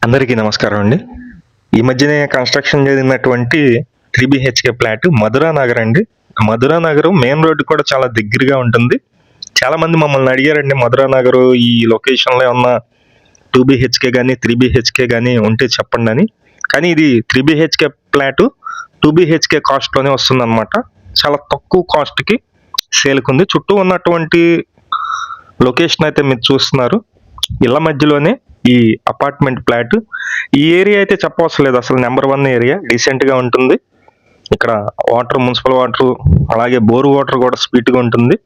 అందరికీ నమస్కారం అండి. ఈ మధ్యనే కన్స్ట్రక్షన్ జరిగినటువంటి 3 BHK ఫ్లాట్ మధురా నగర్ అండి. మధురా నగర్ మెయిన్ రోడ్ కూడా చాలా దగ్గరగా ఉంటుంది. చాలా మంది మమ్మల్ని అడిగారండి, మధురా నగర్ ఈ లొకేషన్లో ఏమన్నా 2 BHK కానీ 3 BHK కానీ ఉంటే చెప్పండి అని. కానీ ఇది 3 BHK ఫ్లాట్ 2 BHK కాస్ట్లోనే వస్తుందన్నమాట. చాలా తక్కువ కాస్ట్కి సేల్కి ఉంది. చుట్టూ ఉన్నటువంటి లొకేషన్ అయితే మీరు చూస్తున్నారు. ఇళ్ళ మధ్యలోనే ఈ అపార్ట్మెంట్ ఫ్లాట్. ఈ ఏరియా అయితే చెప్పవసరం లేదు, అసలు నెంబర్ 1 ఏరియా. డీసెంట్గా ఉంటుంది. ఇక్కడ వాటర్, మున్సిపల్ వాటర్, అలాగే బోర్ వాటర్ కూడా స్వీట్గా ఉంటుంది.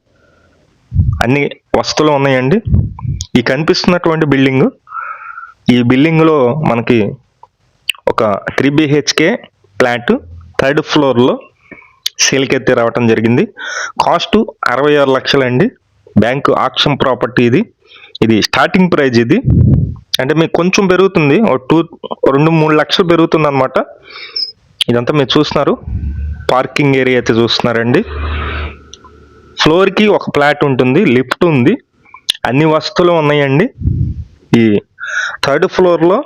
అన్ని వసతులు ఉన్నాయండి. ఈ కనిపిస్తున్నటువంటి ఈ బిల్డింగ్లో మనకి ఒక 3 BHK ఫ్లాట్ 3rd ఫ్లోర్లో సేల్కి అయితే రావటం జరిగింది. కాస్ట్ 66 లక్షలండి. బ్యాంకు ఆక్షన్ ప్రాపర్టీ ఇది స్టార్టింగ్ ప్రైజ్. ఇది అంటే మీకు కొంచెం పెరుగుతుంది, 2-3 లక్షలు పెరుగుతుంది అనమాట. ఇదంతా మీరు చూస్తున్నారు. పార్కింగ్ ఏరియా అయితే చూస్తున్నారండి. ఫ్లోర్కి ఒక ఫ్లాట్ ఉంటుంది, లిఫ్ట్ ఉంది, అన్ని వస్తువులు ఉన్నాయండి. ఈ 3rd ఫ్లోర్లో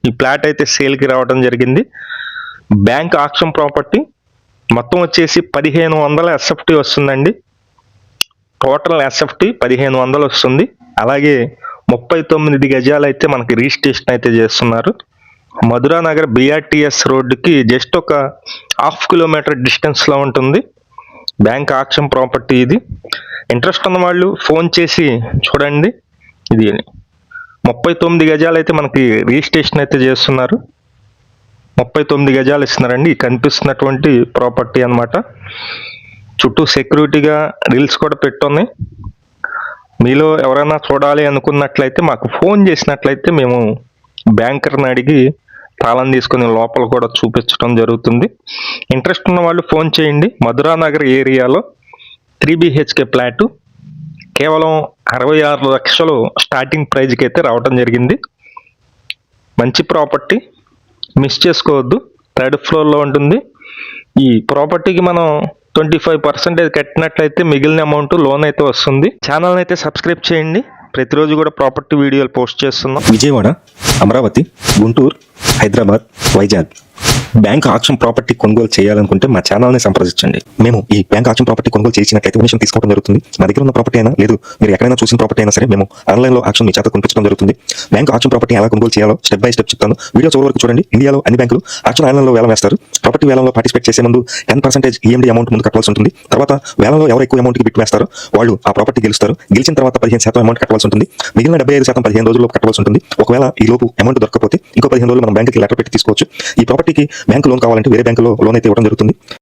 ఈ ఫ్లాట్ అయితే సేల్కి రావడం జరిగింది. Bank auction property. మొత్తం వచ్చేసి 1500 SFT వస్తుందండి. టోటల్ SFT 1500 వస్తుంది. అలాగే 39 గజాలు అయితే మనకి రిజిస్ట్రేషన్ అయితే చేస్తున్నారు. మధురా నగర్ BRTS రోడ్డుకి జస్ట్ ఒక 1/2 కిలోమీటర్ డిస్టెన్స్లో ఉంటుంది. బ్యాంక్ ఆక్షన్ ప్రాపర్టీ ఇది. ఇంట్రెస్ట్ ఉన్న వాళ్ళు ఫోన్ చేసి చూడండి. ఇది 39 గజాలు అయితే మనకి రిజిస్ట్రేషన్ అయితే చేస్తున్నారు. 39 గజాలు ఇస్తున్నారండి. ఈ కనిపిస్తున్నటువంటి ప్రాపర్టీ అన్నమాట. చుట్టూ సెక్యూరిటీగా రీల్స్ కూడా పెట్టున్నాయి. మీలో ఎవరైనా చూడాలి అనుకున్నట్లయితే మాకు ఫోన్ చేసినట్లయితే మేము బ్యాంకర్ని అడిగి తాళం తీసుకుని లోపల కూడా చూపించడం జరుగుతుంది. ఇంట్రెస్ట్ ఉన్న వాళ్ళు ఫోన్ చేయండి. మధురా నగర్ ఏరియాలో 3 BHK ఫ్లాట్ కేవలం 66 లక్షలు స్టార్టింగ్ ప్రైజ్కి అయితే రావడం జరిగింది. మంచి ప్రాపర్టీ, మిస్ చేసుకోవద్దు. 3rd ఫ్లోర్లో ఉంటుంది. ఈ ప్రాపర్టీకి మనం 25% కట్టినట్లయితే మిగిలిన అమౌంట్ లోన్ అయితే వస్తుంది. ఛానల్ని అయితే సబ్స్క్రైబ్ చేయండి. ప్రతిరోజు కూడా ప్రాపర్టీ వీడియోలు పోస్ట్ చేస్తున్నాం. Vijayawada, Amaravati, Guntur, Hyderabad, Vizag bank auction property కొనుగోలు చేయాలనుకుంటే మా ఛానల్ని సంప్రదించండి. మేము ఈ బ్యాంక్ ఆక్షన్ ప్రాపర్టీ కొనుగోలు చేసినట్లయితే ఇన్ఫర్మేషన్ తీసుకోవడం జరుగుతుంది. మా దగ్గర ఉన్న ప్రాపర్టీ అయినా లేదు మీరు ఎక్కడైనా చూసిన ప్రాపర్టీ అయినా సరే మేము ఆన్లైన్లో ఆక్షన్ మీ చేత కొనిపించడం జరుగుతుంది. బ్యాంక్ ఆక్షన్ ప్రాపర్టీ ఎలా కొనుగోలు చేయాలో స్టెప్ బై స్టెప్ చెప్తాను. వీడియో చివరి వరకు చూడండి. ఇండియాలో అన్ని బ్యాంకులు ఆక్షన్ ఆన్లైన్లో వేలం వేస్తారు. ప్రాపర్టీ వేలంలో పార్టిసిపేట్ చేసే ముందు 10% EMD అమౌంట్ ముందు కట్టవలసి ఉంటుంది. తర్వాత వేలంలో ఎవరు ఎక్కువ అమౌంట్కి బిట్ వేస్తారో వాళ్ళు ఆ ప్రాపర్టీ గెలుస్తారు. గెలిచిన తర్వాత 15% అమౌంట్ కట్టవలసి ఉంటుంది. మిగిలిన 75% 15 రోజుల్లో కట్టవలసి ఉంటుంది. ఒకవేళ ఈ లోపు అమౌంట్ దొరకకపోతే ఇంకో 15 రోజులు మనం బ్యాంకుకి లెటర్ పెట్టి తీసుకోవచ్చు. ఈ ప్రాపర్టీకి బ్యాంకు లోన్ కావాలంటే వేరే బ్యాంకులో లోన్ అయితే ఇవ్వడం జరుగుతుంది.